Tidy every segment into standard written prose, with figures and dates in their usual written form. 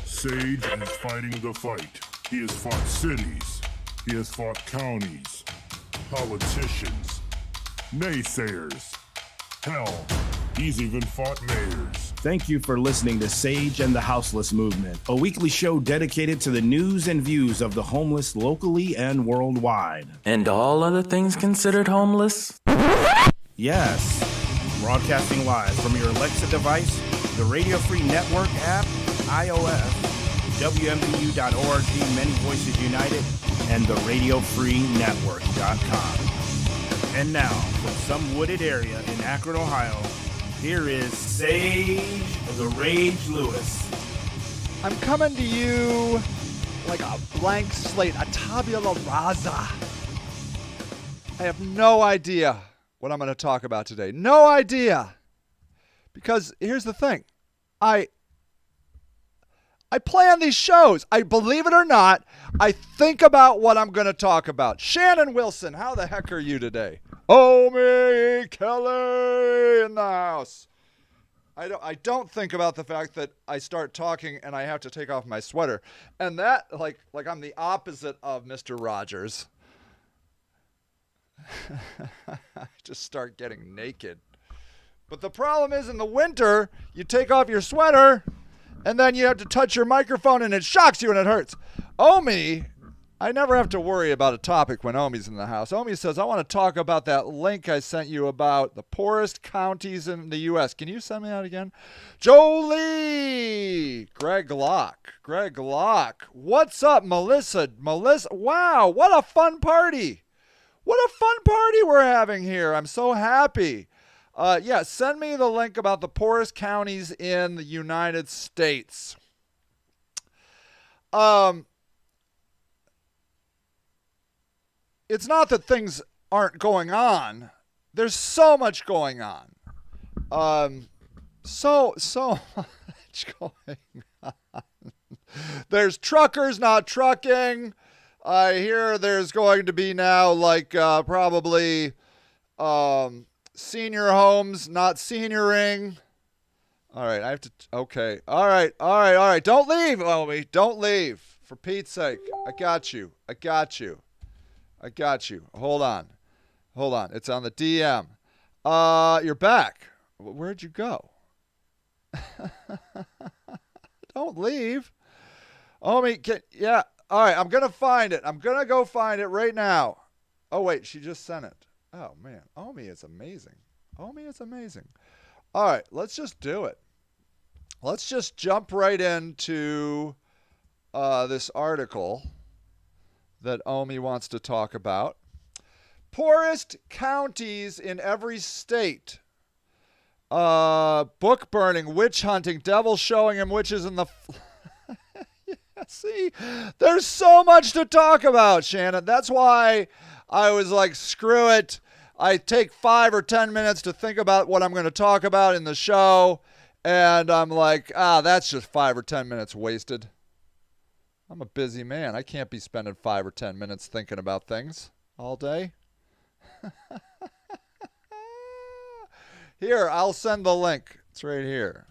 Sage is fighting the fight. He has fought cities. He has fought counties, politicians, naysayers. Hell, he's even fought mayors. Thank you for listening to Sage and the Houseless Movement, a weekly show dedicated to the news and views of the homeless locally and worldwide. And all other things considered homeless? Yes. Broadcasting live from your Alexa device, the Radio Free Network app, iOS, WMBU.org, Many Voices United, and the RadioFreeNetwork.com. And now, from some wooded area in Akron, Ohio, here is Sage the Rage Lewis. I'm coming to you like a blank slate, a tabula rasa. I have no idea what I'm going to talk about today. No idea. Because here's the thing. I plan these shows. I believe it or not, I think about what I'm going to talk about. Shannon Wilson, how the heck are you today? Omi Kelly in the house. I don't think about the fact that I start talking and I have to take off my sweater. And that, like I'm the opposite of Mr. Rogers. I just start getting naked. But the problem is in the winter, you take off your sweater and then you have to touch your microphone and it shocks you and it hurts. Omi, I never have to worry about a topic when Omi's in the house. Omi says, I want to talk about that link I sent you about the poorest counties in the U.S. Can you send me that again? Jolie! Greg Locke. What's up, Melissa? Wow, what a fun party. What a fun party we're having here. I'm so happy. Send me the link about the poorest counties in the United States. It's not that things aren't going on. There's so much going on. So much going on. There's truckers not trucking. I hear there's going to be now probably senior homes not senioring. All right, I have to. Okay. All right. Don't leave, Omi. Don't leave. For Pete's sake. I got you. Hold on. It's on the DM. You're back. Where'd you go? Don't leave. Omi, yeah. All right, I'm going to find it. I'm going to go find it right now. Oh, wait, she just sent it. Oh, man. Omi is amazing. All right, let's just do it. Let's just jump right into this article that Omi wants to talk about. Poorest counties in every state. Book burning, witch hunting, devil showing him witches in the... See, there's so much to talk about, Shannon. That's why I was like, screw it. I take 5 or 10 minutes to think about what I'm going to talk about in the show. And I'm like, that's just 5 or 10 minutes wasted. I'm a busy man. I can't be spending 5 or 10 minutes thinking about things all day. Here, I'll send the link. It's right here.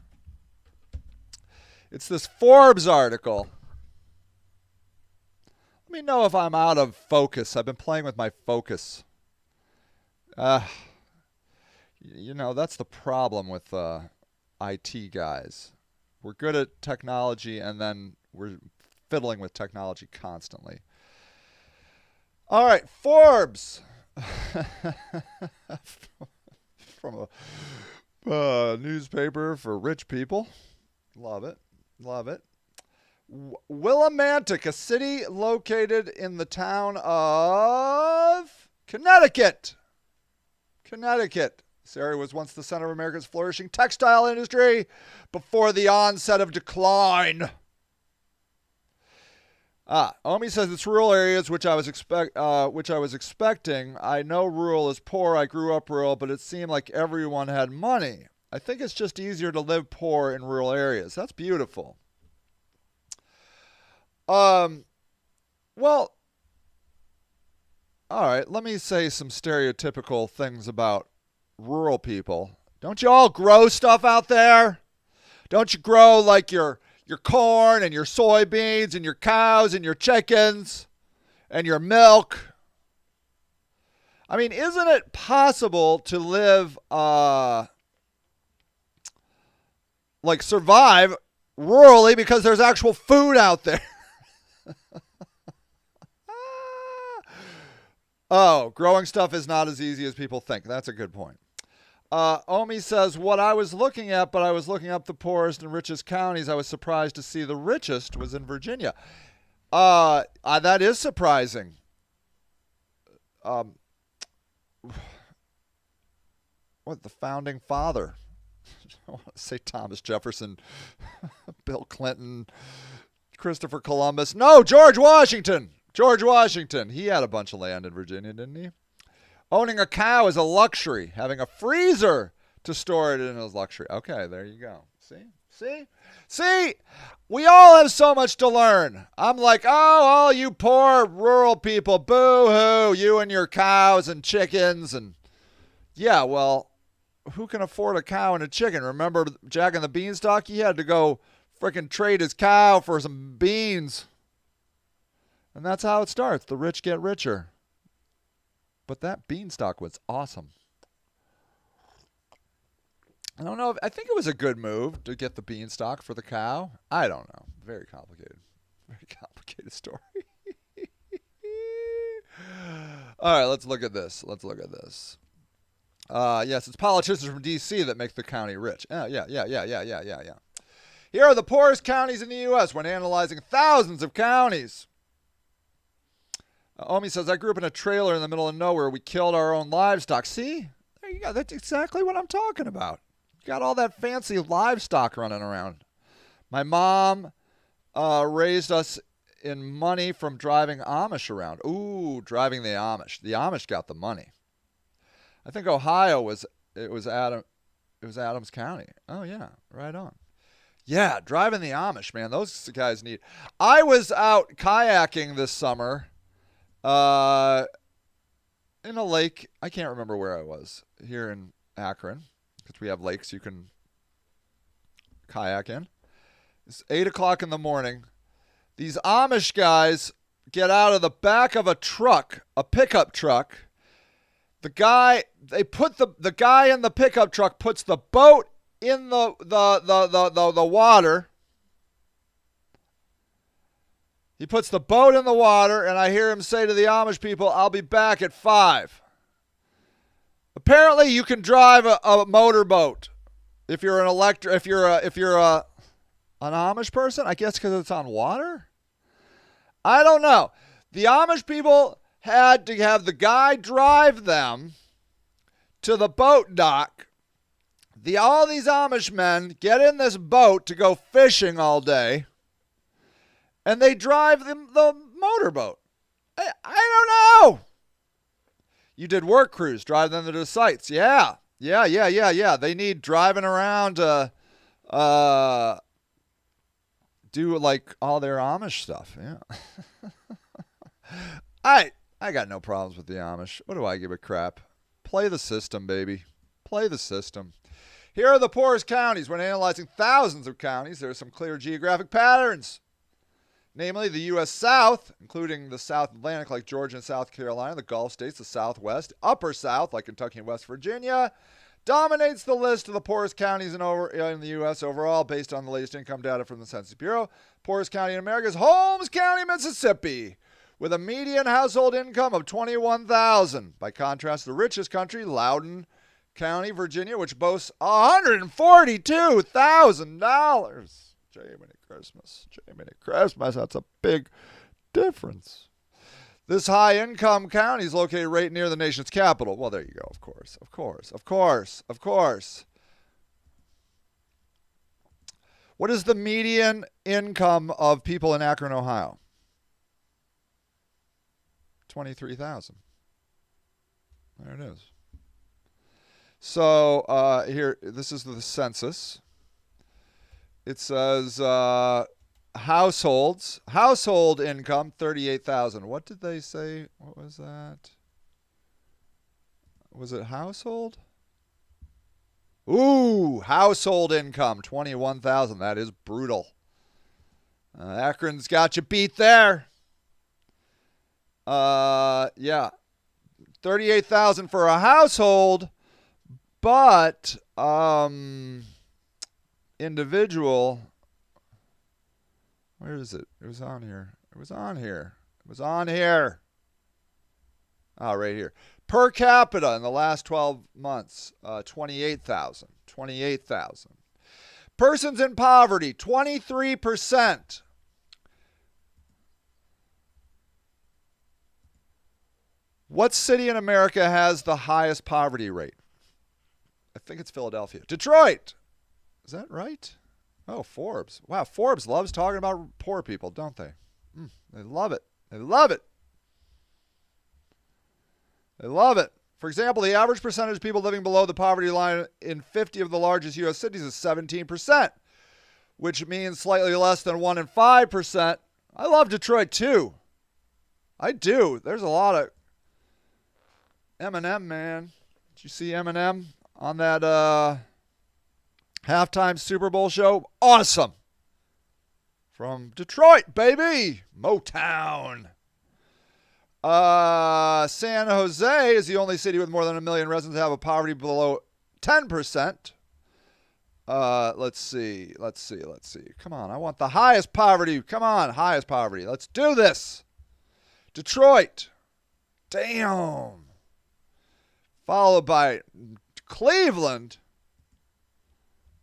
It's this Forbes article. Let me know if I'm out of focus. I've been playing with my focus. That's the problem with IT guys. We're good at technology, and then we're fiddling with technology constantly. All right, Forbes. From a newspaper for rich people. Love it. Willimantic, a city located in the town of Connecticut. This area was once the center of America's flourishing textile industry before the onset of decline. Omi says it's rural areas, which I was expecting. I know rural is poor. I grew up rural, but it seemed like everyone had money. I think it's just easier to live poor in rural areas. That's beautiful. Well, all right, let me say some stereotypical things about rural people. Don't you all grow stuff out there? Don't you grow like your corn and your soybeans and your cows and your chickens and your milk? I mean, isn't it possible to live, like survive rurally because there's actual food out there? Oh, growing stuff is not as easy as people think. That's a good point. Omi says, what I was looking at, but I was looking up the poorest and richest counties. I was surprised to see the richest was in Virginia. That is surprising. What, the founding father? I want to say Thomas Jefferson, Bill Clinton, Christopher Columbus. No, George Washington. George Washington. He had a bunch of land in Virginia, didn't he? Owning a cow is a luxury. Having a freezer to store it in is luxury. Okay, there you go. See? We all have so much to learn. I'm like, oh, all you poor rural people, boo-hoo, you and your cows and chickens. And yeah, well, who can afford a cow and a chicken? Remember Jack and the Beanstalk? He had to go frickin' trade his cow for some beans. And that's how it starts. The rich get richer. But that beanstalk was awesome. I don't know. I think it was a good move to get the beanstalk for the cow. I don't know. Very complicated. Very complicated story. All right, let's look at this. Yes, it's politicians from D.C. that make the county rich. Yeah. Here are the poorest counties in the U.S. when analyzing thousands of counties. Omi says, I grew up in a trailer in the middle of nowhere. We killed our own livestock. See? There you go. That's exactly what I'm talking about. You got all that fancy livestock running around. My mom raised us in money from driving Amish around. Ooh, driving the Amish. The Amish got the money. I think Ohio was Adams County. Oh yeah, right on. Yeah, driving the Amish, man. Those guys need. I was out kayaking this summer. In a lake. I can't remember where I was. Here in Akron, because we have lakes you can kayak in. It's 8 o'clock in the morning. These Amish guys get out of the back of a truck, a pickup truck. The guy in the pickup truck puts the boat in the water. He puts the boat in the water, and I hear him say to the Amish people, I'll be back at 5. Apparently, you can drive a motorboat if you're an Amish person. I guess because it's on water. I don't know. The Amish people had to have the guy drive them to the boat dock. All these Amish men get in this boat to go fishing all day. And they drive the motorboat. I don't know. You did work crews, drive them to the sites. Yeah. They need driving around to do like all their Amish stuff. Yeah. I got no problems with the Amish. What do I give a crap? Play the system, baby. Play the system. Here are the poorest counties. When analyzing thousands of counties, there are some clear geographic patterns. Namely, the U.S. South, including the South Atlantic like Georgia and South Carolina, the Gulf states, the Southwest, Upper South like Kentucky and West Virginia, dominates the list of the poorest counties in the U.S. overall based on the latest income data from the Census Bureau. Poorest county in America is Holmes County, Mississippi, with a median household income of $21,000. By contrast, the richest country, Loudoun County, Virginia, which boasts $142,000. Jiminy Christmas, that's a big difference. This high-income county is located right near the nation's capital. Well, there you go, of course. What is the median income of people in Akron, Ohio? $23,000. There it is. So here, this is the census. It says household income, $38,000. What did they say? What was that? Was it household? Ooh, household income, 21,000. That is brutal. Akron's got you beat there. Yeah. 38,000 for a household, but individual. Where is it? It was on here. It was on here. It was on here. Oh, right here. Per capita in the last 12 months, 28,000. 28,000. Persons in poverty, 23%. What city in America has the highest poverty rate? I think it's Philadelphia. Detroit. Is that right? Oh, Forbes. Wow, Forbes loves talking about poor people, don't they? They love it. They love it. They love it. For example, the average percentage of people living below the poverty line in 50 of the largest U.S. cities is 17%, which means slightly less than 1 in 5%. I love Detroit, too. I do. There's a lot of Eminem, man. Did you see Eminem on that halftime Super Bowl show? Awesome. From Detroit, baby. Motown. San Jose is the only city with more than 1 million residents that have a poverty below 10%. Let's see. Come on, I want the highest poverty. Come on, highest poverty. Let's do this. Detroit. Damn. Followed by Cleveland.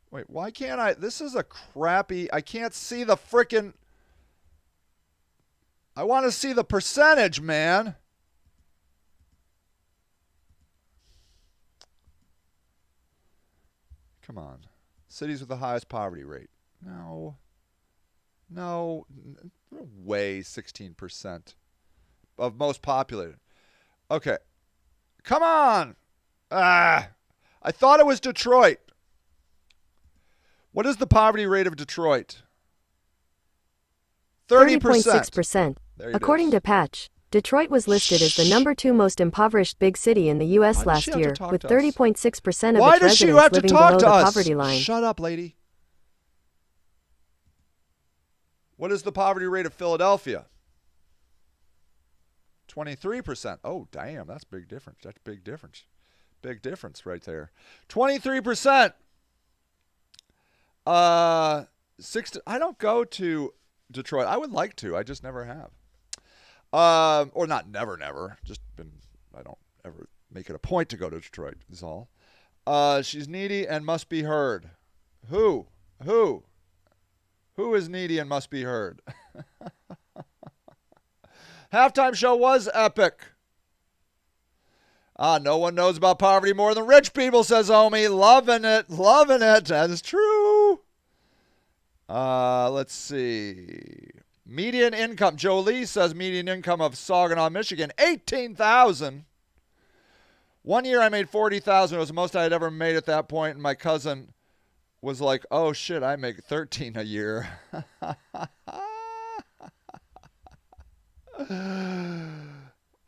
Wait, why can't I? This is a crappy. I can't see the frickin'. I want to see the percentage, man. Come on. Cities with the highest poverty rate. No way, 16% of most populated. Okay. Come on. I thought it was Detroit. What is the poverty rate of Detroit? 30%. 30.6%. According to Patch, Detroit was listed as the number 2 most impoverished big city in the U.S. last year, with 30.6% of its residents living below the poverty line. Shut up, lady. What is the poverty rate of Philadelphia? 23%. Oh, damn, that's big difference. That's big difference. Big difference right there. 23%. I don't go to Detroit. I would like to. I just never have. Or not never. Just been. I don't ever make it a point to go to Detroit. Is all. She's needy and must be heard. Who is needy and must be heard? Halftime show was epic. No one knows about poverty more than rich people, says Omi. Loving it. That is true. Let's see. Median income. Jolie says median income of Saginaw, Michigan, $18,000. 1 year I made $40,000. It was the most I had ever made at that point. And my cousin was like, oh, shit, I make $13,000 a year.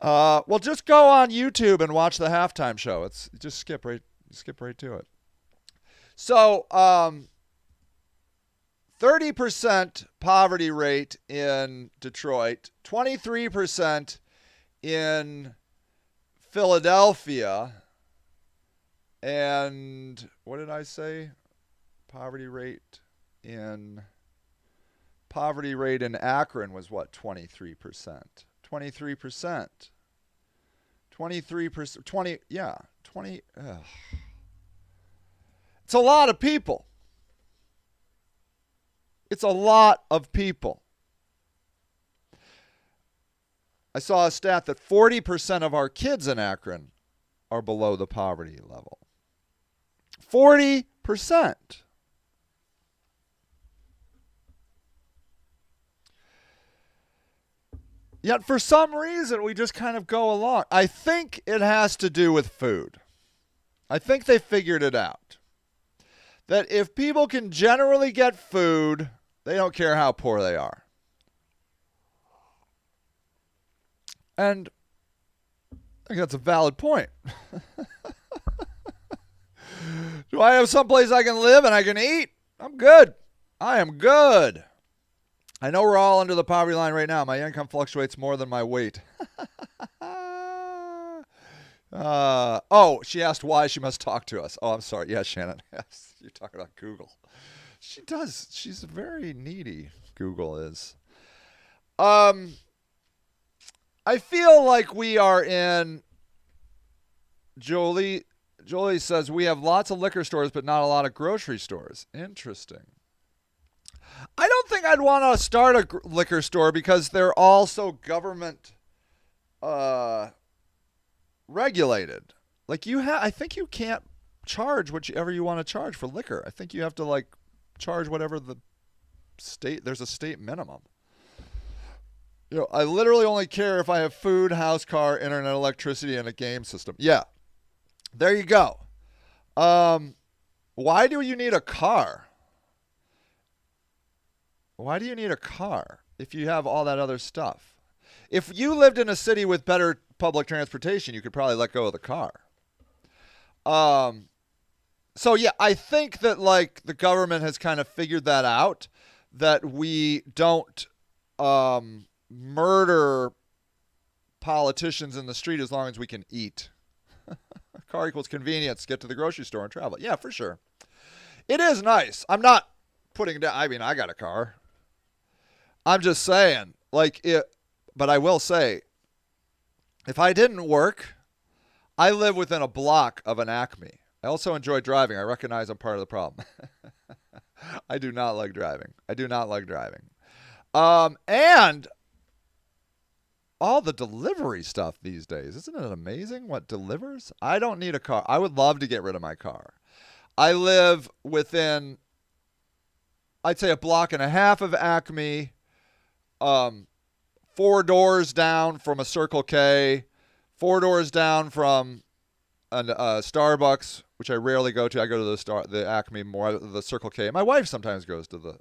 Well, just go on YouTube and watch the halftime show. It's just skip right to it. So, 30% poverty rate in Detroit, 23% in Philadelphia, and what did I say? Poverty rate in Akron was what? 23%. 23%. 23%. 20. Yeah. 20. It's a lot of people. It's a lot of people. I saw a stat that 40% of our kids in Akron are below the poverty level. 40%. Yet for some reason, we just kind of go along. I think it has to do with food. I think they figured it out. That if people can generally get food, they don't care how poor they are. And I think that's a valid point. Do I have someplace I can live and I can eat? I'm good. I am good. I know we're all under the poverty line right now. My income fluctuates more than my weight. She asked why she must talk to us. Oh, I'm sorry. Yeah, Shannon. Yes, you're talking about Google. She does. She's very needy. Google is. I feel like we are in. Jolie says we have lots of liquor stores, but not a lot of grocery stores. Interesting. I don't think I'd want to start a liquor store because they're all so government regulated. Like I think you can't charge whatever you want to charge for liquor. I think you have to like charge whatever the state. There's a state minimum. I literally only care if I have food, house, car, internet, electricity, and a game system. Yeah, there you go. Why do you need a car? Why do you need a car if you have all that other stuff? If you lived in a city with better public transportation, you could probably let go of the car. So yeah, I think that like the government has kind of figured that out, that we don't murder politicians in the street as long as we can eat. Car equals convenience. Get to the grocery store and travel. Yeah, for sure. It is nice. I'm not putting down. I mean, I got a car. I'm just saying, like it. But I will say, if I didn't work, I live within a block of an Acme. I also enjoy driving. I recognize I'm part of the problem. I do not like driving. And all the delivery stuff these days. Isn't it amazing what delivers? I don't need a car. I would love to get rid of my car. I live within, I'd say, a block and a half of Acme, 4 doors down from a Circle K, 4 doors down from a Starbucks, which I rarely go to. I go to the Acme more, the Circle K. My wife sometimes goes to the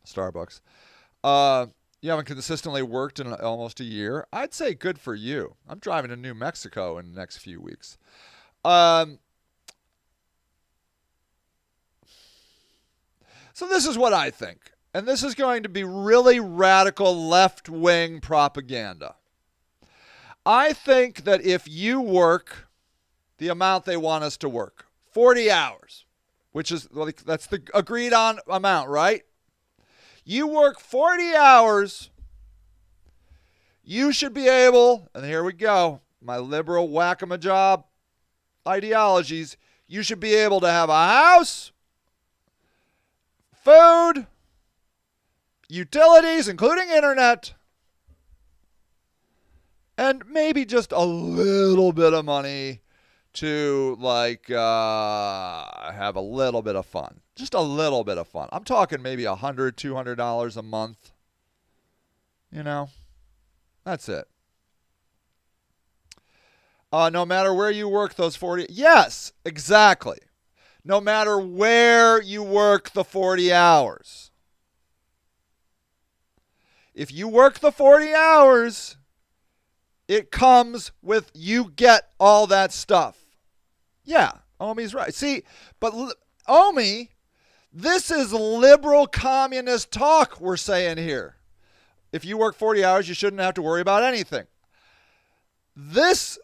Starbucks. You haven't consistently worked in almost a year. I'd say good for you. I'm driving to New Mexico in the next few weeks. So this is what I think. And this is going to be really radical left-wing propaganda. I think that if you work the amount they want us to work, 40 hours, which is, that's the agreed on amount, right? You work 40 hours, you should be able, and here we go, my liberal whack-a-ma-job ideologies, you should be able to have a house, food, utilities, including internet, and maybe just a little bit of money to have a little bit of fun. Just a little bit of fun. I'm talking maybe $100, $200 a month. That's it. No matter where you work those 40. Yes, exactly. No matter where you work the 40 hours. If you work the 40 hours, it comes with, you get all that stuff. Yeah, Omi's right. See, but Omi, this is liberal communist talk we're saying here. If you work 40 hours, you shouldn't have to worry about anything. The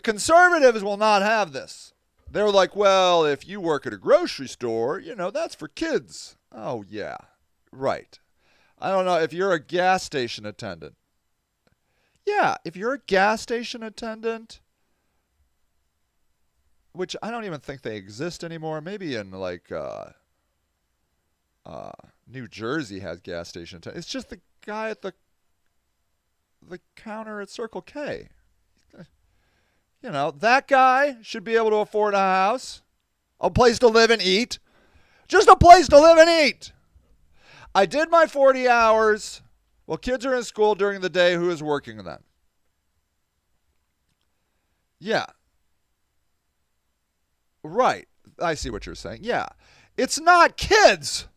conservatives will not have this. They're like, well, if you work at a grocery store, that's for kids. Oh, yeah, right. I don't know if you're a gas station attendant. Yeah, if you're a gas station attendant, which I don't even think they exist anymore. Maybe in New Jersey has gas station attendants. It's just the guy at the counter at Circle K. That guy should be able to afford a house, a place to live and eat. Just a place to live and eat. I did my 40 hours. Well, kids are in school during the day. Who is working then? Yeah. Right. I see what you're saying. Yeah. It's not kids.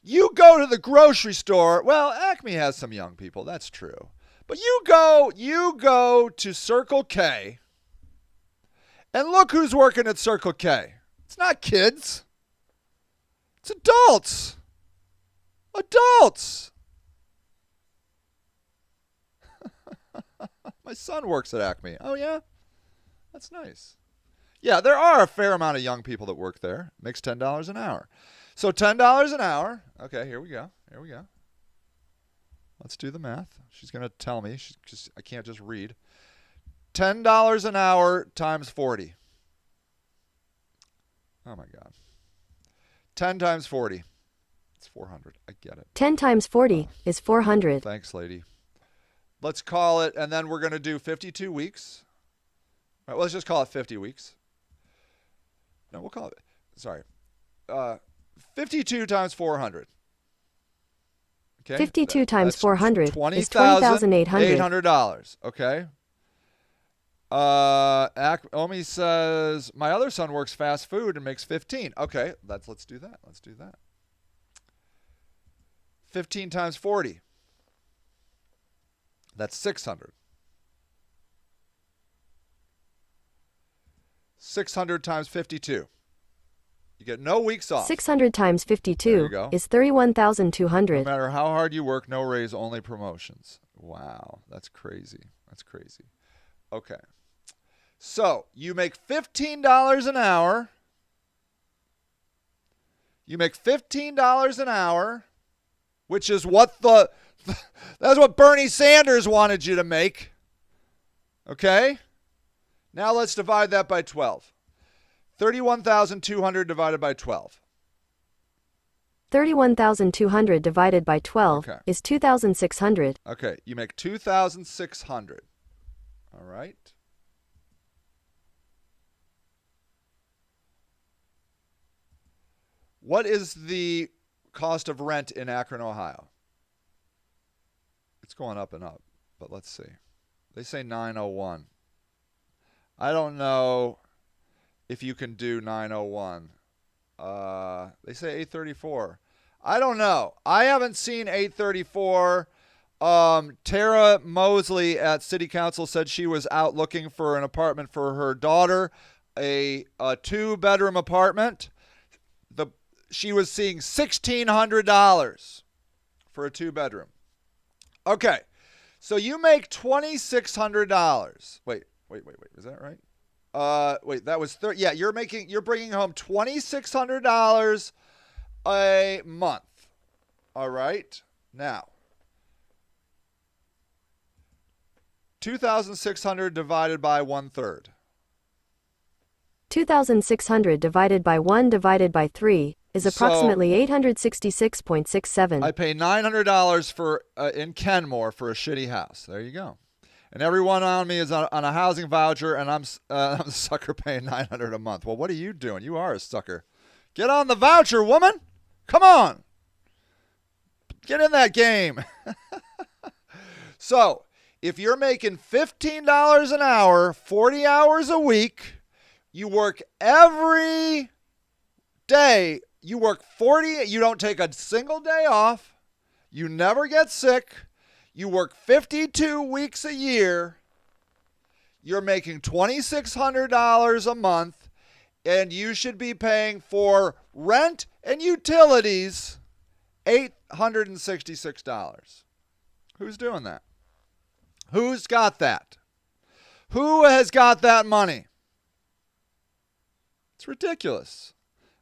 You go to the grocery store. Well, Acme has some young people. That's true. But you go to Circle K And look who's working at Circle K. It's not kids. It's adults. Adults. My son works at Acme. Oh, yeah? That's nice. Yeah, there are a fair amount of young people that work there. Makes $10 an hour. So $10 an hour. Okay, here we go. Here we go. Let's do the math. She's going to tell me. I can't just read. $10 an hour times 40. Oh, my God. 10 times 40. It's 400. I get it. 10 times 40 is 400. Thanks, lady. Let's call it, and then we're going to do 52 weeks. All right, well, let's just call it 50 weeks. No, we'll call it, sorry. 52 times 400. Okay. 52 times 400 is $20,800. $800. Okay. Omi says, my other son works fast food and makes 15. Okay, let's do that. Let's do that. 15 times 40. That's 600. 600 times 52. You get no weeks off. 600 times 52 is 31,200. No matter how hard you work, no raise, only promotions. Wow, that's crazy. That's crazy. Okay. So, you make $15 an hour. You make $15 an hour, which is what that's what Bernie Sanders wanted you to make. Okay? Now let's divide that by 12. 31,200 divided by 12. 31,200 divided by 12 is 2,600. Okay, you make 2,600. All right. What is the cost of rent in Akron, Ohio? It's going up and up, but let's see. They say 901. I don't know if you can do 901. They say 834. I don't know. I haven't seen 834. Tara Mosley at City Council said she was out looking for an apartment for her daughter, a 2-bedroom apartment. She was seeing $1,600 for a 2-bedroom. Okay, so you make $2,600. Wait. Is that right? Wait, that was yeah. You're bringing home $2,600 a month. All right. Now, 2,600 divided by 1/3. 2,600 divided by 1 divided by 3 is approximately 866.67. I pay $900 for in Kenmore for a shitty house. There you go. And everyone on me is on a housing voucher, and I'm a sucker paying $900 a month. Well, what are you doing? You are a sucker. Get on the voucher, woman. Come on. Get in that game. So, if you're making $15 an hour, 40 hours a week, you work every day. You work 40. You don't take a single day off. You never get sick. You work 52 weeks a year. You're making $2,600 a month, and you should be paying for rent and utilities $866. Who's doing that? Who's got that? Who has got that money? It's ridiculous.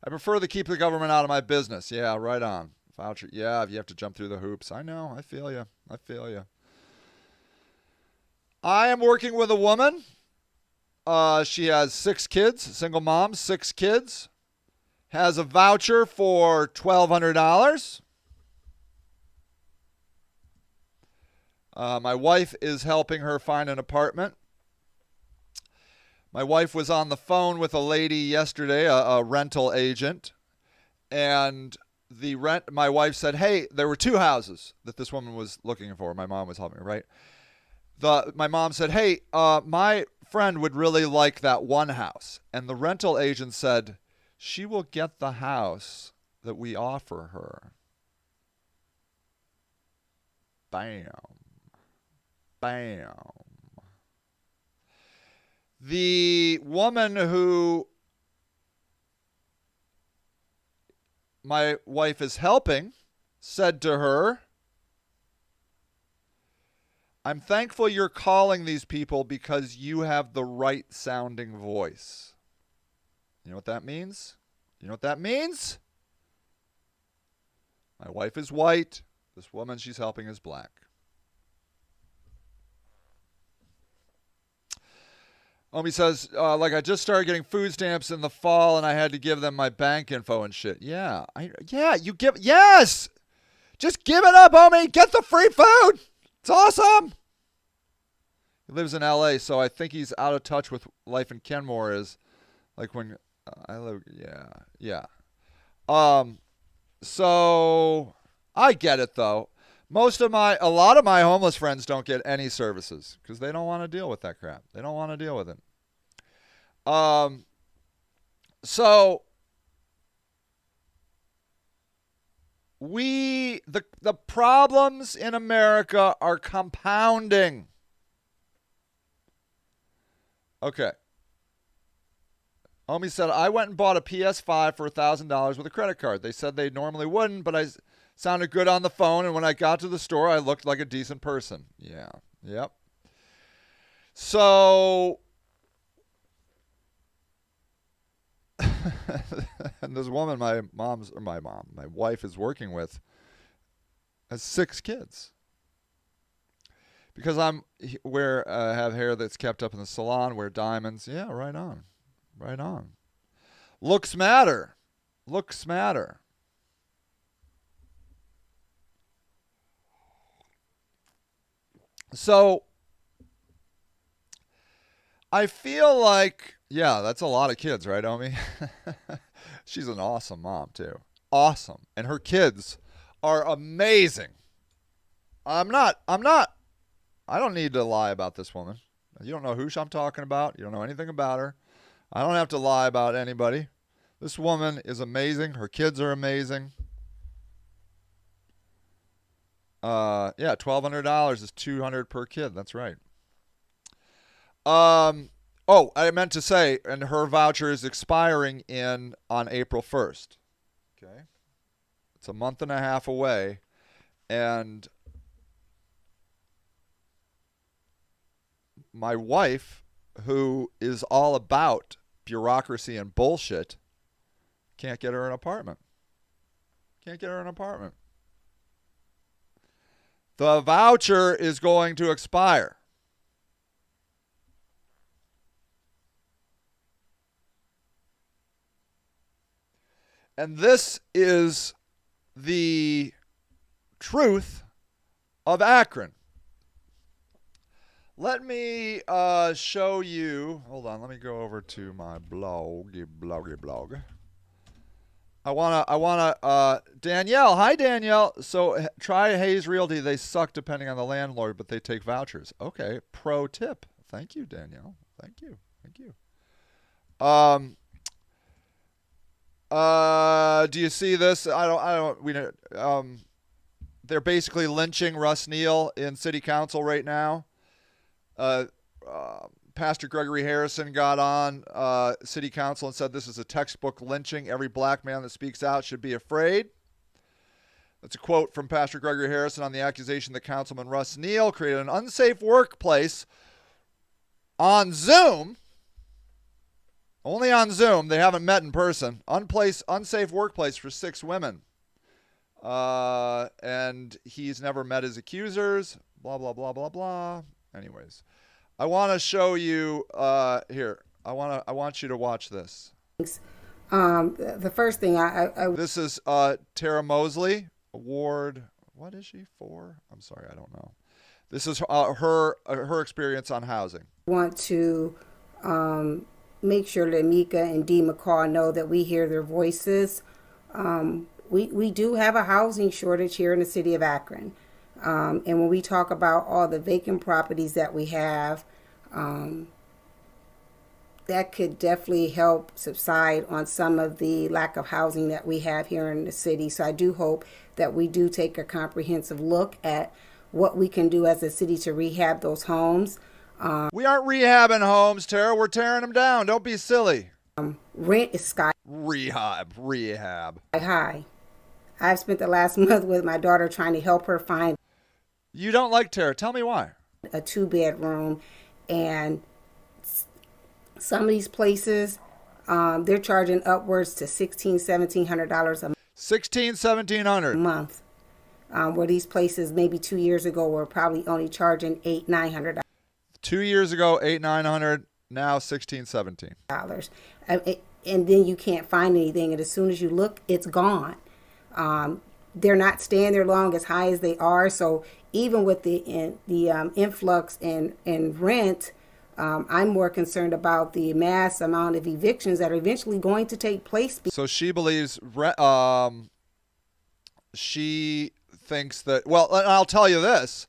I prefer to keep the government out of my business. Yeah, right on. Voucher. Yeah, if you have to jump through the hoops. I know. I feel you. I feel you. I am working with a woman. She has 6 kids. Single mom, 6 kids. Has a voucher for $1,200. My wife is helping her find an apartment. My wife was on the phone with a lady yesterday, a rental agent, and my wife said, hey, there were 2 houses that this woman was looking for. My mom was helping her, right? My mom said, hey, my friend would really like that one house. And the rental agent said, she will get the house that we offer her. Bam. Bam. The woman who my wife is helping said to her, I'm thankful you're calling these people because you have the right sounding voice. You know what that means? You know what that means? My wife is white. This woman she's helping is black. Omi says, like I just started getting food stamps in the fall and I had to give them my bank info and shit. Yeah. Yes! Just give it up, Omi. Get the free food. It's awesome. He lives in LA, so I think he's out of touch with life in Kenmore is like when I live. Yeah. So I get it though. A lot of my homeless friends don't get any services because they don't want to deal with that crap. They don't want to deal with it. So the problems in America are compounding. Okay. Omi said, I went and bought a PS5 for $1,000 with a credit card. They said they normally wouldn't, but I sounded good on the phone, and when I got to the store, I looked like a decent person. Yeah. Yep. So, and this woman my wife is working with has 6 kids. Because I have hair that's kept up in the salon, wear diamonds. Yeah, right on. Right on. Looks matter. Looks matter. So, I feel like, yeah, that's a lot of kids, right, Omi? She's an awesome mom, too. Awesome. And her kids are amazing. I don't need to lie about this woman. You don't know who I'm talking about. You don't know anything about her. I don't have to lie about anybody. This woman is amazing. Her kids are amazing. $1,200 is $200 per kid. That's right. I meant to say, and her voucher is expiring on April 1st. Okay. It's a month and a half away. And my wife, who is all about bureaucracy and bullshit, can't get her an apartment. The voucher is going to expire. And this is the truth of Akron. Let me show you. Hold on. Let me go over to my blog. I wanna. Danielle. Hi, Danielle. So try Hayes Realty. They suck depending on the landlord, but they take vouchers. Okay. Pro tip. Thank you, Danielle. Thank you. Do you see this? They're basically lynching Russ Neal in city council right now. Pastor Gregory Harrison got on city council and said this is a textbook lynching. Every black man that speaks out should be afraid. That's a quote from Pastor Gregory Harrison on the accusation that Councilman Russ Neal created an unsafe workplace on Zoom. Only on Zoom. They haven't met in person. Unsafe workplace for 6 women. And he's never met his accusers. Blah, blah, blah, blah, blah. Anyways, I want to show you here. I want you to watch this. The first thing This is Tara Mosley, award. What is she for? I'm sorry, I don't know. This is her experience on housing. Want to make sure that Mika and Dee McCall know that we hear their voices. We do have a housing shortage here in the city of Akron. And when we talk about all the vacant properties that we have, that could definitely help subside on some of the lack of housing that we have here in the city. So I do hope that we do take a comprehensive look at what we can do as a city to rehab those homes. We aren't rehabbing homes, Tara. We're tearing them down. Don't be silly. Rent is sky Rehab. high. I've spent the last month with my daughter trying to help her find You don't like Tara. Tell me why. a 2-bedroom, and some of these places, they're charging upwards to $1,600-$1,700 a $1,700 month. Where these places maybe 2 years ago were probably only charging $800-$900. 2 years ago, $800-$900. Now $1,600-$1,700. And then you can't find anything, and as soon as you look, it's gone. They're not staying there long as high as they are. So even with the influx in rent, I'm more concerned about the mass amount of evictions that are eventually going to take place. So she believes, she thinks that, well, and I'll tell you this.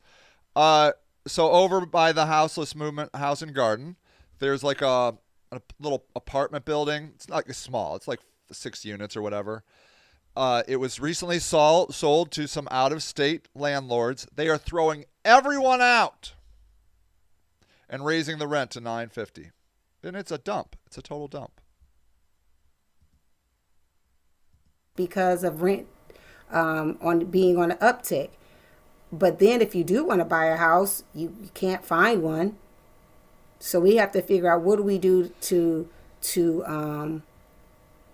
So over by the houseless movement, House and Garden, there's like a little apartment building. It's not small. It's like 6 units or whatever. It was recently sold to some out-of-state landlords. They are throwing everyone out and raising the rent to $950. And it's a dump. It's a total dump. Because of rent being on an uptick. But then if you do want to buy a house, you can't find one. So we have to figure out what do we do to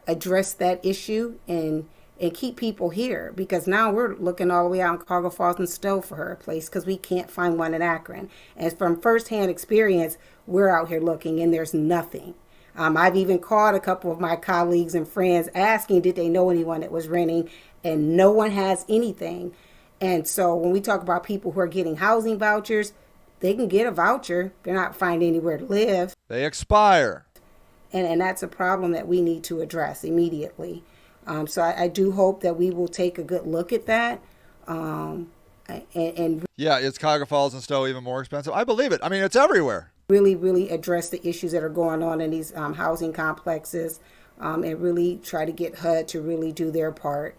address that issue and keep people here, because now we're looking all the way out in Cargo Falls and Stowe for her place because we can't find one in Akron. And from firsthand experience, we're out here looking and there's nothing. I've even called a couple of my colleagues and friends asking did they know anyone that was renting, and no one has anything. And so when we talk about people who are getting housing vouchers, they can get a voucher. They're not finding anywhere to live. They expire. And that's a problem that we need to address immediately. So I do hope that we will take a good look at that. And yeah, is Cuyahoga Falls and Stowe even more expensive? I believe it. I mean, it's everywhere. Really, really address the issues that are going on in these housing complexes, and really try to get HUD to really do their part.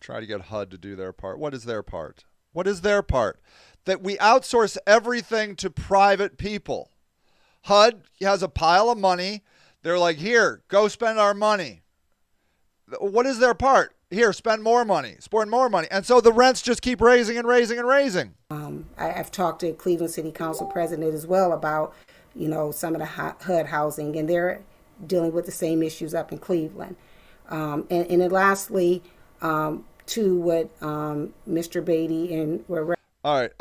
Try to get HUD to do their part. What is their part? What is their part? That we outsource everything to private people. HUD has a pile of money. They're like, here, go spend our money. What is their part? Here, spend more money. And so the rents just keep raising and raising and raising. I've talked to Cleveland City Council president as well about, some of the HUD housing, and they're dealing with the same issues up in Cleveland. And then lastly, to what Mr. Beatty and we're all right.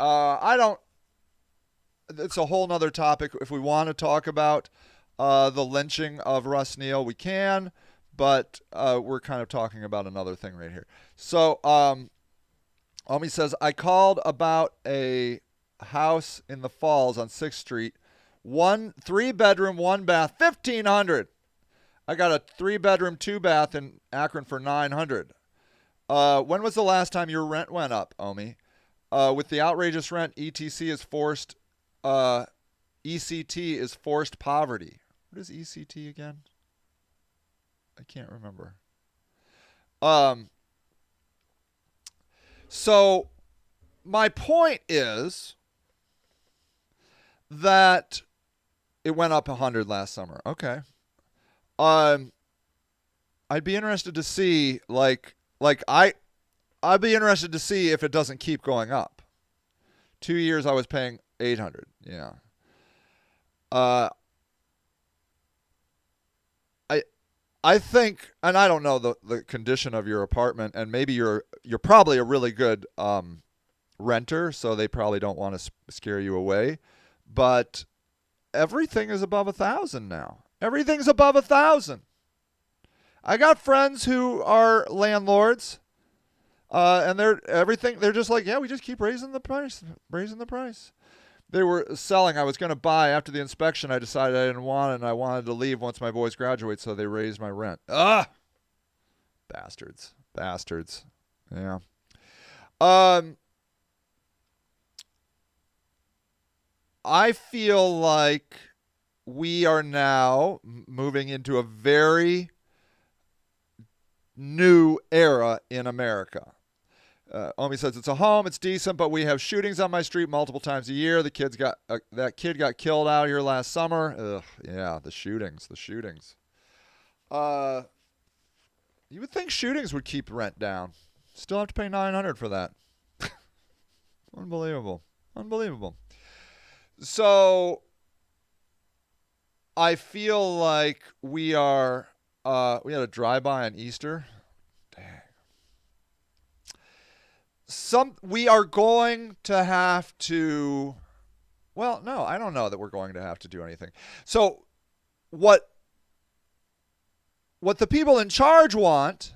It's a whole nother topic. If we want to talk about the lynching of Russ Neal, we can, but we're kind of talking about another thing right here. So Omi says, I called about a house in the Falls on 6th Street, 3-bedroom, 1-bath, $1,500. I got a 3-bedroom, 2-bath in Akron for $900. When was the last time your rent went up, Omi? With the outrageous rent, ECT is forced poverty. What is ECT again? I can't remember. So my point is that it went up 100 last summer. Okay. I'd be interested to see I'd be interested to see if it doesn't keep going up. 2 years I was paying $800. Yeah. I think, and I don't know the condition of your apartment, and maybe you're probably a really good renter, so they probably don't want to scare you away. But everything is above $1,000 now. Everything's above $1,000. I got friends who are landlords, and they're just like, yeah, we just keep raising the price. They were selling. I was going to buy after the inspection. I decided I didn't want it, and I wanted to leave once my boys graduate, so they raised my rent. Bastards. Yeah. I feel like we are now moving into a very new era in America. Omi says, it's a home, it's decent, but we have shootings on my street multiple times a year. That kid got killed out here last summer. Ugh, yeah, the shootings. You would think shootings would keep rent down. Still have to pay $900 for that. Unbelievable. So I feel like we had a drive-by on Easter. We are going to have to, well, no, I don't know that we're going to have to do anything. So what the people in charge want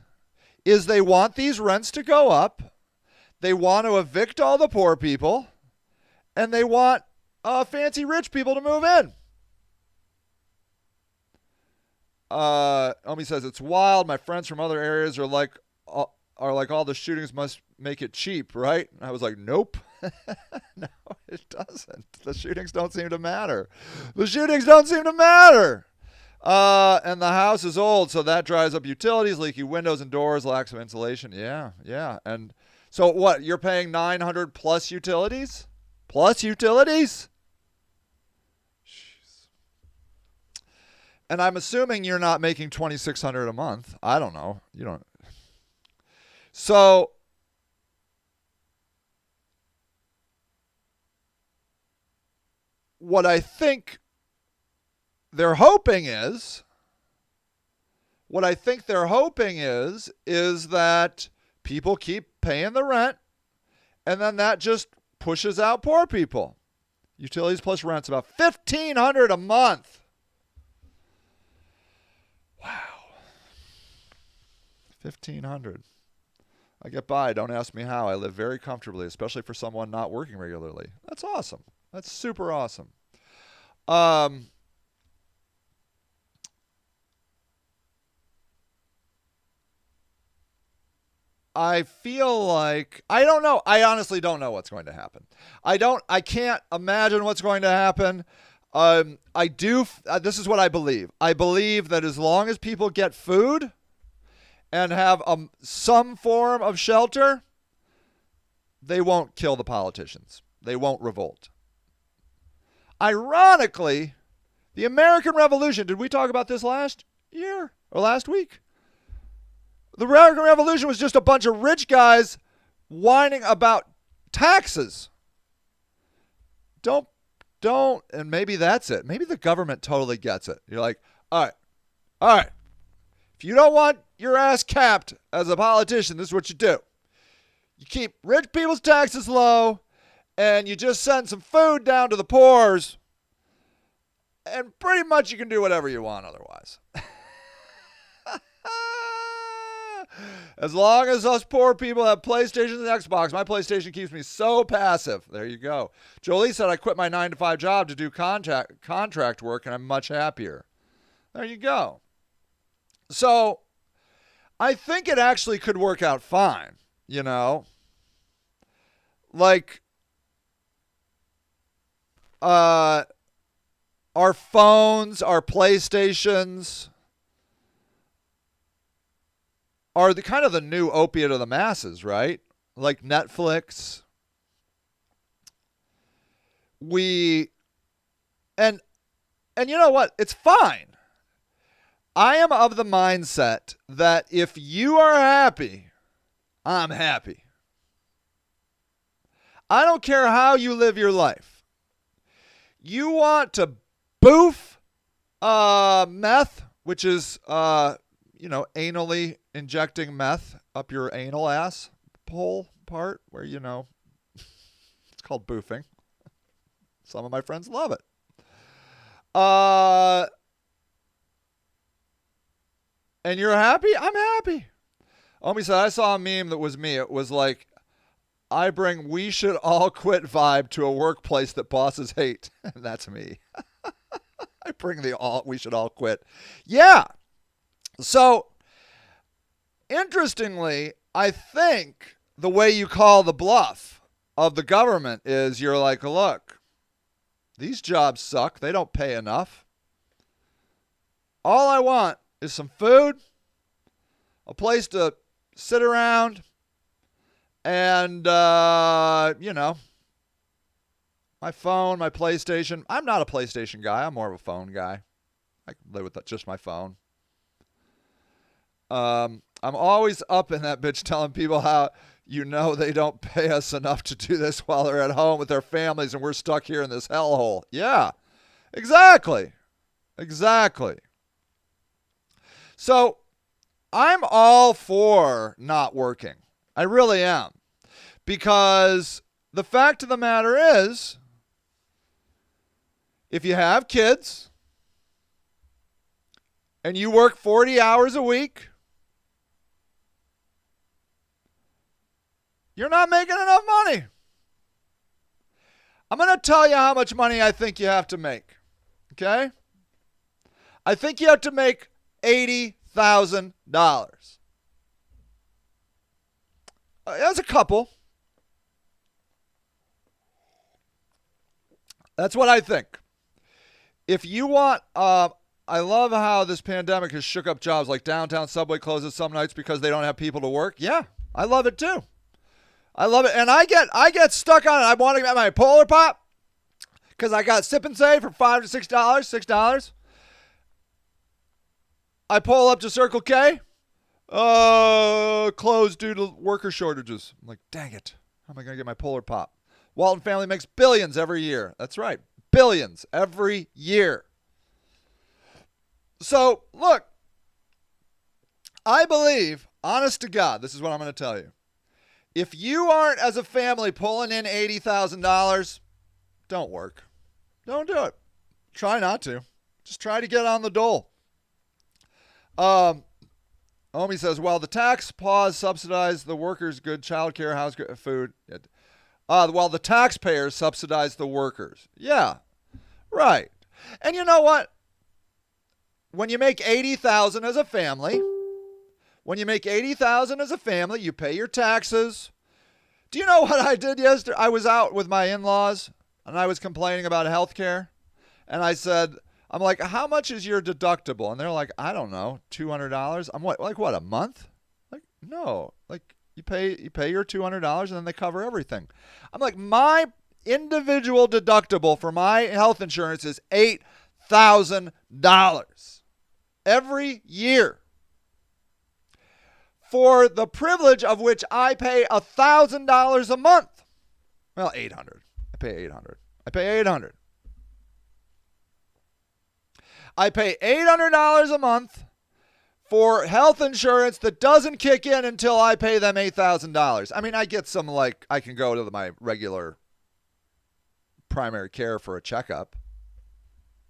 is they want these rents to go up. They want to evict all the poor people, and they want fancy rich people to move in. Omi says, it's wild. My friends from other areas are like all the shootings must make it cheap, right? And I was like, nope. No, it doesn't. The shootings don't seem to matter. And the house is old, so that drives up utilities, leaky windows and doors, lacks of insulation. Yeah. And so what? You're paying $900 plus utilities? Jeez. And I'm assuming you're not making $2,600 a month. I don't know. You don't. So what I think they're hoping is that people keep paying the rent, and then that just pushes out poor people. Utilities plus rent's about $1,500 a month. Wow. $1,500. I get by. Don't ask me how. I live very comfortably, especially for someone not working regularly. That's awesome. That's super awesome. I feel like, I don't know. I honestly don't know what's going to happen. I can't imagine what's going to happen. This is what I believe. I believe that as long as people get food and have some form of shelter, they won't kill the politicians. They won't revolt. Ironically, the American Revolution, did we talk about this last year or last week? The American Revolution was just a bunch of rich guys whining about taxes. Don't, and maybe that's it. Maybe the government totally gets it. You're like, all right. If you don't want your ass capped as a politician, this is what you do. You keep rich people's taxes low, and you just send some food down to the poors, and pretty much you can do whatever you want otherwise. As long as us poor people have PlayStations and Xbox, my PlayStation keeps me so passive. There you go. Jolie said I quit my 9-to-5 job to do contract work, and I'm much happier. There you go. So I think it actually could work out fine, you know? Like, our phones, our PlayStations are the kind of the new opiate of the masses, right? Like Netflix. And you know what? It's fine. I am of the mindset that if you are happy, I'm happy. I don't care how you live your life. You want to boof meth, which is anally injecting meth up your anal ass hole part where, it's called boofing. Some of my friends love it. And you're happy? I'm happy. Omi said, I saw a meme that was me. It was like, I bring we should all quit vibe to a workplace that bosses hate. And that's me. I bring we should all quit. Yeah. So, interestingly, I think the way you call the bluff of the government is you're like, look, these jobs suck. They don't pay enough. All I want is some food, a place to sit around, And, my phone, my PlayStation. I'm not a PlayStation guy. I'm more of a phone guy. I can live with just my phone. I'm always up in that bitch telling people how, they don't pay us enough to do this while they're at home with their families and we're stuck here in this hellhole. Yeah, exactly. Exactly. So I'm all for not working. I really am. Because the fact of the matter is, if you have kids and you work 40 hours a week, you're not making enough money. I'm going to tell you how much money I think you have to make. Okay? I think you have to make $80,000. That's a couple. That's what I think. If you want, I love how this pandemic has shook up jobs, like downtown Subway closes some nights because they don't have people to work. Yeah, I love it too. I love it. And I get stuck on it. I want to get my Polar Pop because I got Sip and Save for $5 to $6. I pull up to Circle K. Closed due to worker shortages. I'm like, dang it. How am I going to get my Polar Pop? Walton family makes billions every year. That's right. Billions every year. So, look, I believe, honest to God, this is what I'm going to tell you. If you aren't, as a family, pulling in $80,000, don't work. Don't do it. Try not to. Just try to get on the dole. Omi says, while the tax pause subsidized the workers' good child care, house, food, while the taxpayers subsidize the workers. Yeah, right. And you know what? When you make $80,000 as a family, you pay your taxes. Do you know what I did yesterday? I was out with my in-laws and I was complaining about health care. And I said, I'm like, how much is your deductible? And they're like, I don't know, $200. I'm what, a month? Like, no, like you pay your $200 and then they cover everything. I'm like, my individual deductible for my health insurance is $8,000 every year. For the privilege of which I pay $1,000 a month. Well, $800. I pay $800. I pay $800 a month for health insurance that doesn't kick in until I pay them $8,000. I mean, I get some, like, I can go to my regular primary care for a checkup.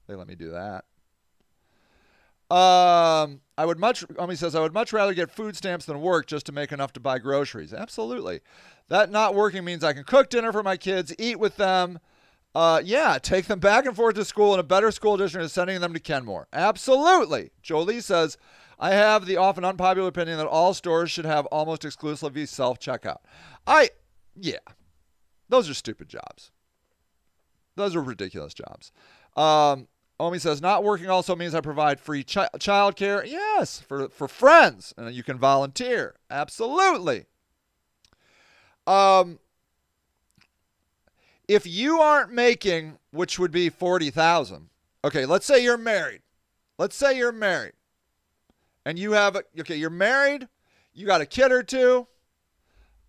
They let me do that. Omi says, I would much rather get food stamps than work just to make enough to buy groceries. Absolutely. That not working means I can cook dinner for my kids, eat with them. Take them back and forth to school in a better school district than sending them to Kenmore. Absolutely. Jolie says, I have the often unpopular opinion that all stores should have almost exclusively self-checkout. Those are stupid jobs. Those are ridiculous jobs. Omi says, not working also means I provide free child care. Yes, for friends. And you can volunteer. Absolutely. If you aren't making, which would be $40,000. Okay, let's say you're married. And you have, you're married. You got a kid or two.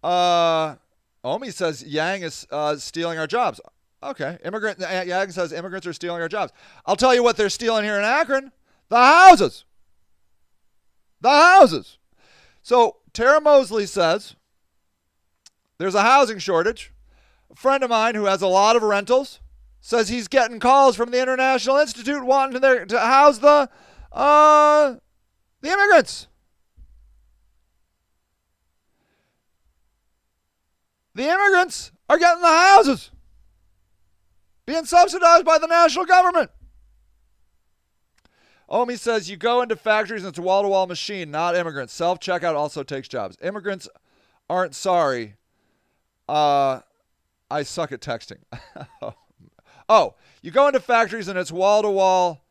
Omi says Yang is stealing our jobs. Okay, Yang says immigrants are stealing our jobs. I'll tell you what they're stealing here in Akron. The houses. So Tara Mosley says there's a housing shortage. A friend of mine who has a lot of rentals says he's getting calls from the International Institute wanting to house the immigrants. The immigrants are getting the houses, being subsidized by the national government. Omi says you go into factories and it's a wall-to-wall machine, not immigrants. Self-checkout also takes jobs. Immigrants aren't sorry. I suck at texting. Oh, you go into factories and it's wall-to-wall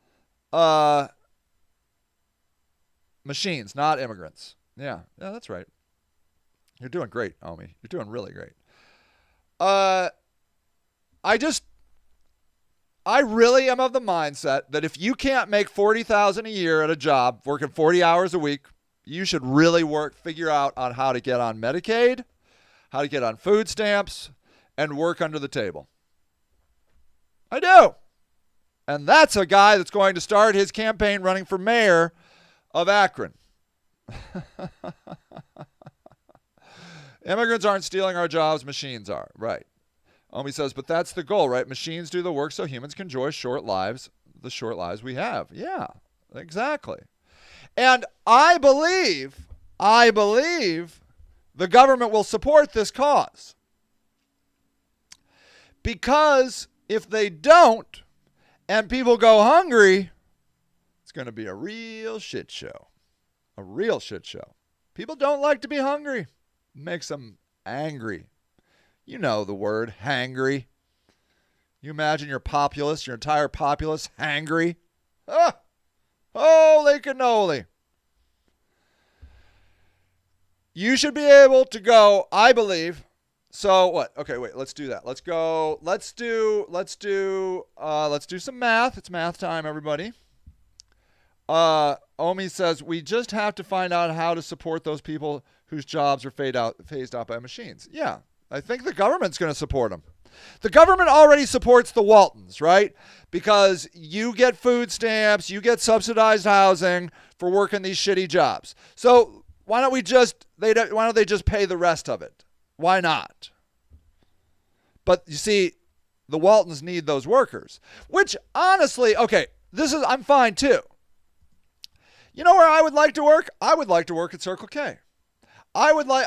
machines, not immigrants. Yeah, that's right. You're doing great, Omi. You're doing really great. I really am of the mindset that if you can't make $40,000 a year at a job, working 40 hours a week, you should really figure out on how to get on Medicaid, how to get on food stamps, and work under the table. I do. And that's a guy that's going to start his campaign running for mayor of Akron. Immigrants aren't stealing our jobs, machines are. Right. Omi says, but that's the goal, right? Machines do the work so humans can enjoy the short lives we have. Yeah, exactly. And I believe the government will support this cause. Because if they don't, and people go hungry, it's going to be a real shit show. A real shit show. People don't like to be hungry. It makes them angry. You know the word, hangry. You imagine your populace, your entire populace, hangry. Ah! Holy cannoli. You should be able to go, I believe. So what? Okay, wait, let's do that. Let's go. Let's do some math. It's math time, everybody. Omi says, we just have to find out how to support those people whose jobs are phased out by machines. Yeah, I think the government's going to support them. The government already supports the Waltons, right? Because you get food stamps, you get subsidized housing for working these shitty jobs. So why don't they just pay the rest of it? Why not? But you see, the Waltons need those workers, which honestly, okay, I'm fine too. You know where I would like to work? I would like to work at Circle K. I would. I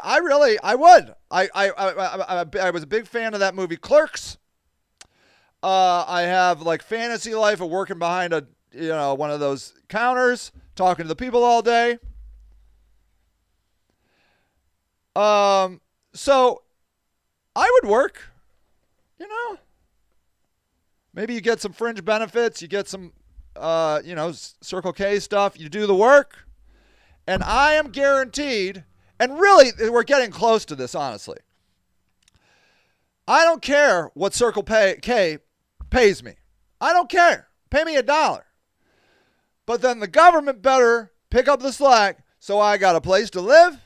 was a big fan of that movie Clerks. I have like fantasy life of working behind one of those counters, talking to the people all day. So I would work, maybe you get some fringe benefits, you get some, Circle K stuff, you do the work, and I am guaranteed, and really we're getting close to this, honestly. I don't care what Circle K pays me. I don't care. Pay me $1. But then the government better pick up the slack so I got a place to live,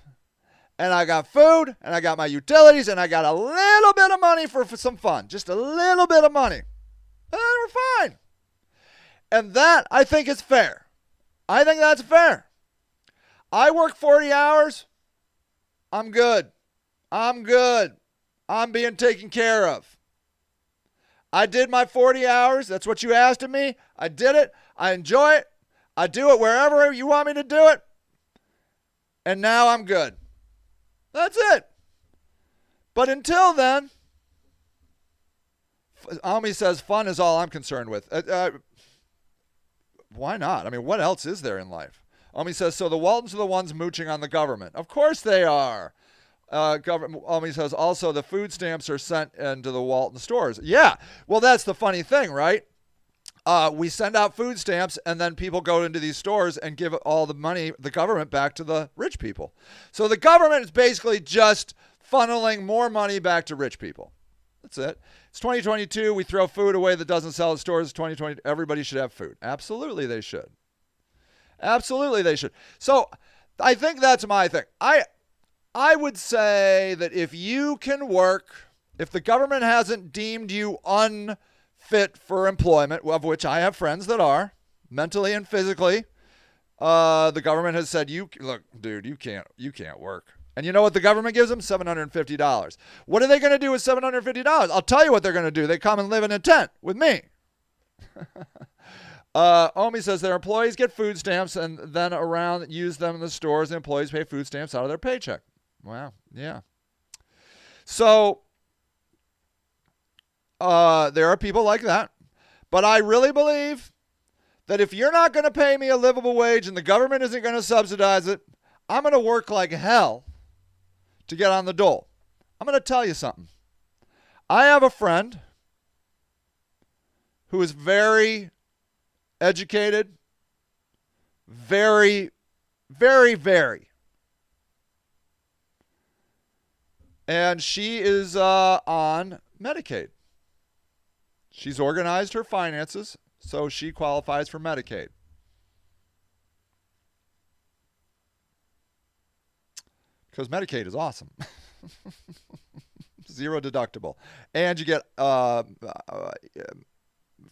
and I got food, and I got my utilities, and I got a little bit of money for some fun. Just a little bit of money. And we're fine. And that, I think, is fair. I think that's fair. I work 40 hours. I'm good. I'm being taken care of. I did my 40 hours. That's what you asked of me. I did it. I enjoy it. I do it wherever you want me to do it. And now I'm good. That's it. But until then, Omi says fun is all I'm concerned with. Why not? I mean, what else is there in life? Omi says, so the Waltons are the ones mooching on the government. Of course they are. Omi says, also the food stamps are sent into the Walton stores. Yeah, well, that's the funny thing, right? We send out food stamps, and then people go into these stores and give all the money, the government, back to the rich people. So the government is basically just funneling more money back to rich people. That's it. It's 2022. We throw food away that doesn't sell at stores. It's 2020. Everybody should have food. Absolutely, they should. Absolutely, they should. So I think that's my thing. I would say that if you can work, if the government hasn't deemed you unfit for employment, of which I have friends that are, mentally and physically, the government has said, look, dude, you can't work. And you know what the government gives them? $750. What are they going to do with $750? I'll tell you what they're going to do. They come and live in a tent with me. Omi says their employees get food stamps and then use them in the stores. The employees pay food stamps out of their paycheck. Wow. Yeah. So there are people like that. But I really believe that if you're not going to pay me a livable wage and the government isn't going to subsidize it, I'm going to work like hell to get on the dole. I'm going to tell you something. I have a friend who is very educated, very, very, very. And she is on Medicaid. She's organized her finances, so she qualifies for Medicaid. Because Medicaid is awesome. Zero deductible. And you get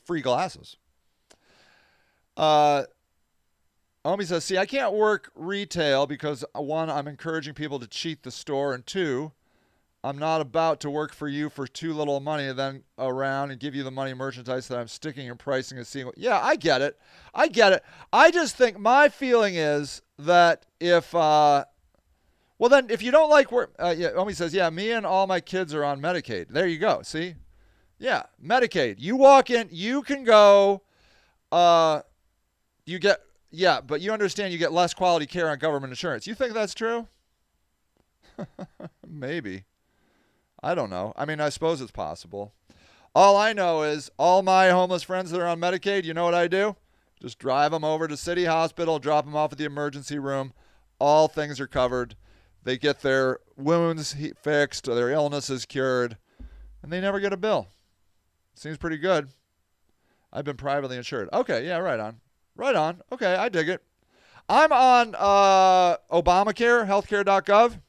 free glasses. Omi says, see, I can't work retail because, one, I'm encouraging people to cheat the store, and two, I'm not about to work for you for too little money and then around and give you the money merchandise that I'm sticking and pricing and seeing. Yeah, I get it. I just think my feeling is that if, well, then if you don't like work, Omi says, yeah, me and all my kids are on Medicaid. There you go. See? Yeah, Medicaid. You walk in, you can go, you get, yeah, but you understand you get less quality care on government insurance. You think that's true? Maybe. I don't know. I mean, I suppose it's possible. All I know is all my homeless friends that are on Medicaid, you know what I do? Just drive them over to City Hospital, drop them off at the emergency room. All things are covered. They get their wounds fixed, their illnesses cured, and they never get a bill. Seems pretty good. I've been privately insured. Okay, yeah, right on. Right on. Okay, I dig it. I'm on Obamacare, healthcare.gov.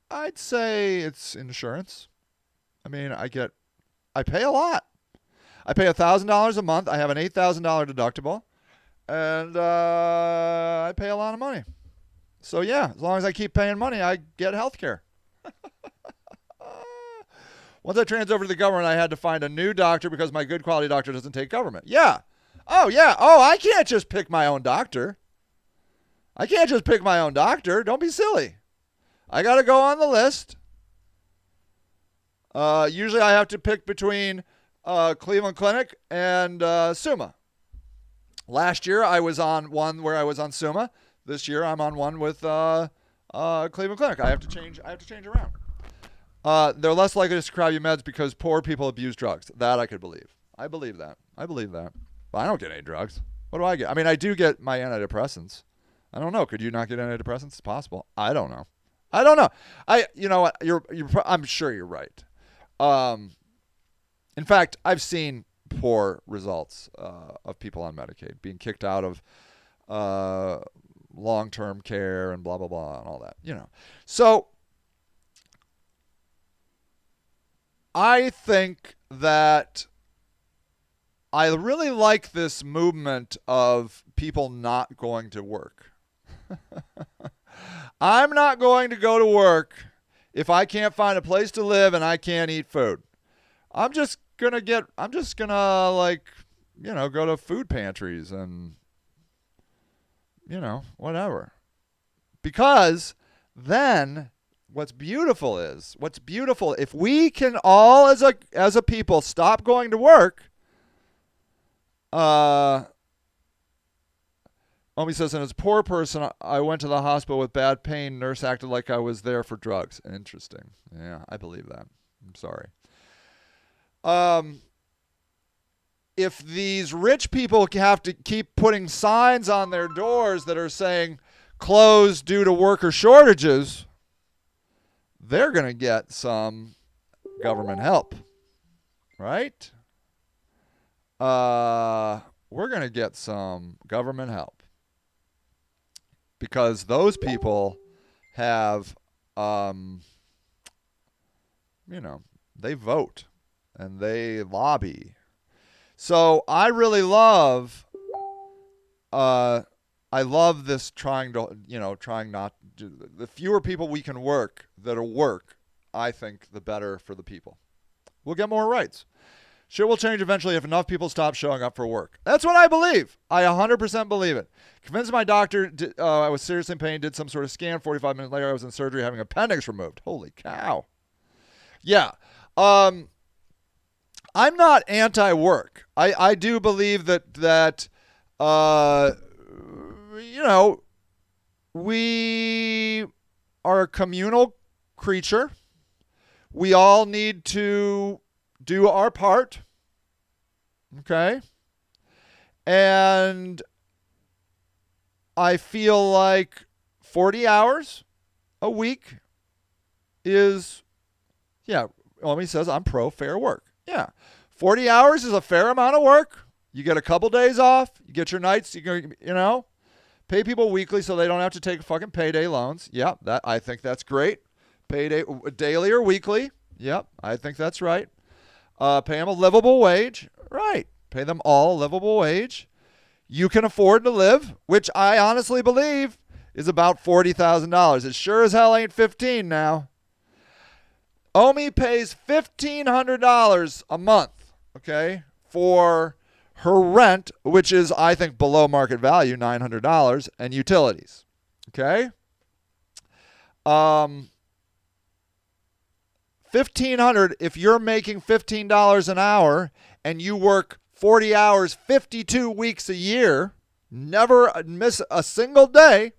I'd say it's insurance. I mean, I pay a lot. I pay $1,000 a month. I have an $8,000 deductible. And I pay a lot of money. So, yeah, as long as I keep paying money, I get health care. Once I transferred over to the government, I had to find a new doctor because my good quality doctor doesn't take government. Yeah. Oh, yeah. Oh, I can't just pick my own doctor. Don't be silly. I got to go on the list. Usually I have to pick between Cleveland Clinic and Summa. Last year I was on one where I was on Summa. This year I'm on one with Cleveland Clinic. I have to change around. They're less likely to prescribe you meds because poor people abuse drugs. That I could believe. I believe that. But I don't get any drugs. What do I get? I mean, I do get my antidepressants. I don't know. Could you not get antidepressants? It's possible. I don't know. You know what? I'm sure you're right. In fact, I've seen poor results of people on Medicaid being kicked out of long-term care and blah blah blah and all that. You know, so I think that I really like this movement of people not going to work. I'm not going to go to work if I can't find a place to live and I can't eat food. I'm just gonna go to food pantries and, whatever. Because then what's beautiful, if we can all as a people stop going to work, Omi says, and as a poor person, I went to the hospital with bad pain. Nurse acted like I was there for drugs. Interesting. Yeah, I believe that. I'm sorry. If these rich people have to keep putting signs on their doors that are saying closed due to worker shortages, they're going to get some government help, right? We're going to get some government help. Because those people have, they vote and they lobby. So I really love, I love this trying not to, the fewer people we can work that'll work, I think the better for the people. We'll get more rights. Shit will change eventually if enough people stop showing up for work. That's what I believe. I 100% believe it. Convinced my doctor I was seriously in pain, did some sort of scan. 45 minutes later, I was in surgery having appendix removed. Holy cow. Yeah. I'm not anti-work. I do believe that we are a communal creature. We all need to do our part. Okay? And I feel like 40 hours a week is, Omi says, I'm pro fair work. Yeah. 40 hours is a fair amount of work. You get a couple days off. You get your nights. Pay people weekly so they don't have to take fucking payday loans. Yep, I think that's great. Payday daily or weekly. Yep, I think that's right. Pay them a livable wage. Right. Pay them all a livable wage. You can afford to live, which I honestly believe is about $40,000. It sure as hell ain't 15 now. Omi pays $1,500 a month, okay, for her rent, which is, I think, below market value, $900, and utilities, okay? $1,500, if you're making $15 an hour and you work 40 hours, 52 weeks a year, never miss a single day,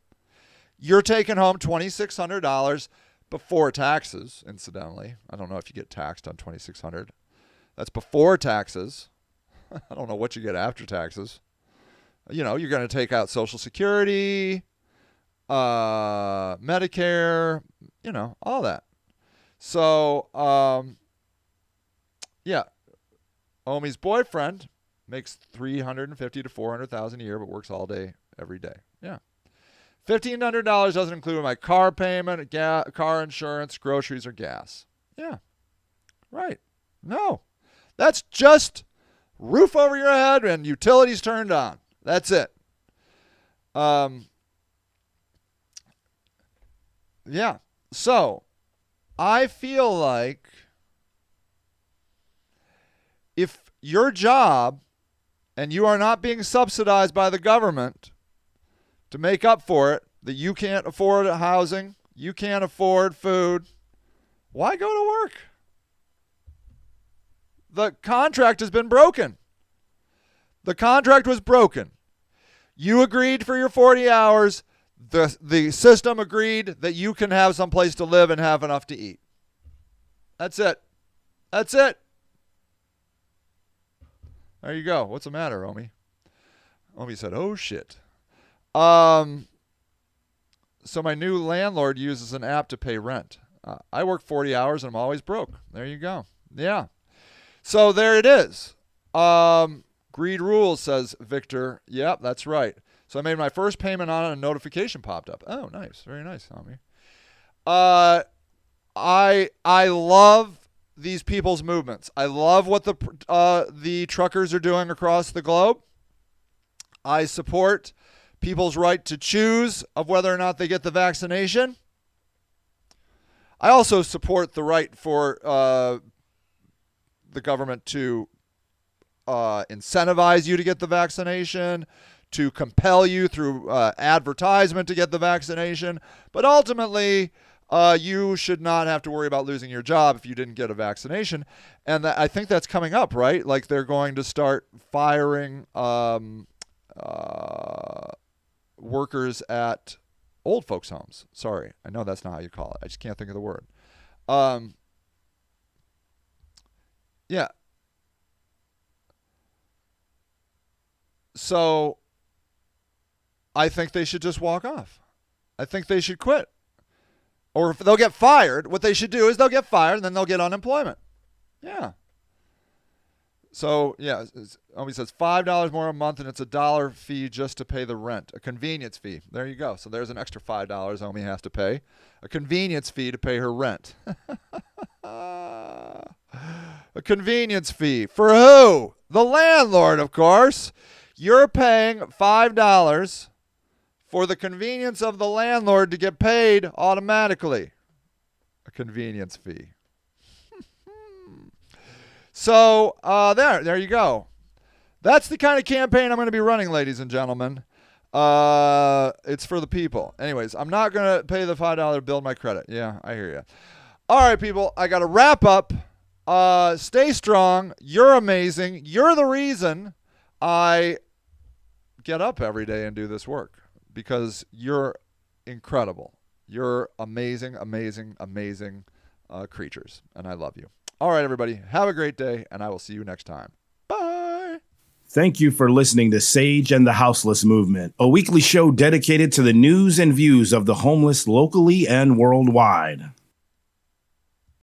you're taking home $2,600 before taxes, incidentally. I don't know if you get taxed on $2,600. That's before taxes. I don't know what you get after taxes. You're going to take out Social Security, Medicare, all that. So, Omi's boyfriend makes $350,000 to $400,000 a year, but works all day, every day. Yeah. $1,500 doesn't include my car payment, car insurance, groceries, or gas. Yeah. Right. No. That's just roof over your head and utilities turned on. That's it. Yeah. So, I feel like if your job and you are not being subsidized by the government to make up for it, that you can't afford housing, you can't afford food, why go to work? The contract has been broken. The contract was broken. You agreed for your 40 hours. The system agreed that you can have some place to live and have enough to eat. That's it. That's it. There you go. What's the matter, Omi? Omi said, oh, shit. So my new landlord uses an app to pay rent. I work 40 hours and I'm always broke. There you go. Yeah. So there it is. Greed rules, says Victor. Yep, that's right. So I made my first payment on it and a notification popped up. Oh, nice. Very nice, Omi. I love these people's movements. I love what the truckers are doing across the globe. I support people's right to choose of whether or not they get the vaccination. I also support the right for the government to incentivize you to get the vaccination, to compel you through advertisement to get the vaccination. But ultimately, you should not have to worry about losing your job if you didn't get a vaccination. And I think that's coming up, right? Like they're going to start firing workers at old folks' homes. Sorry, I know that's not how you call it. I just can't think of the word. Yeah. So I think they should just walk off. I think they should quit. Or if they'll get fired, what they should do is they'll get fired and then they'll get unemployment. Yeah. So, yeah, Omi says $5 more a month and it's $1 fee just to pay the rent. A convenience fee. There you go. So there's an extra $5 Omi has to pay. A convenience fee to pay her rent. A convenience fee. For who? The landlord, of course. You're paying $5 for the convenience of the landlord to get paid automatically. A convenience fee. So there you go. That's the kind of campaign I'm going to be running, ladies and gentlemen. It's for the people. Anyways, I'm not going to pay the $5 to build my credit. Yeah, I hear you. All right, people, I got to wrap up. Stay strong. You're amazing. You're the reason I get up every day and do this work, because you're incredible. You're amazing, amazing, amazing creatures, and I love you. All right, everybody, have a great day, and I will see you next time. Bye. Thank you for listening to Sage and the Houseless Movement, a weekly show dedicated to the news and views of the homeless locally and worldwide.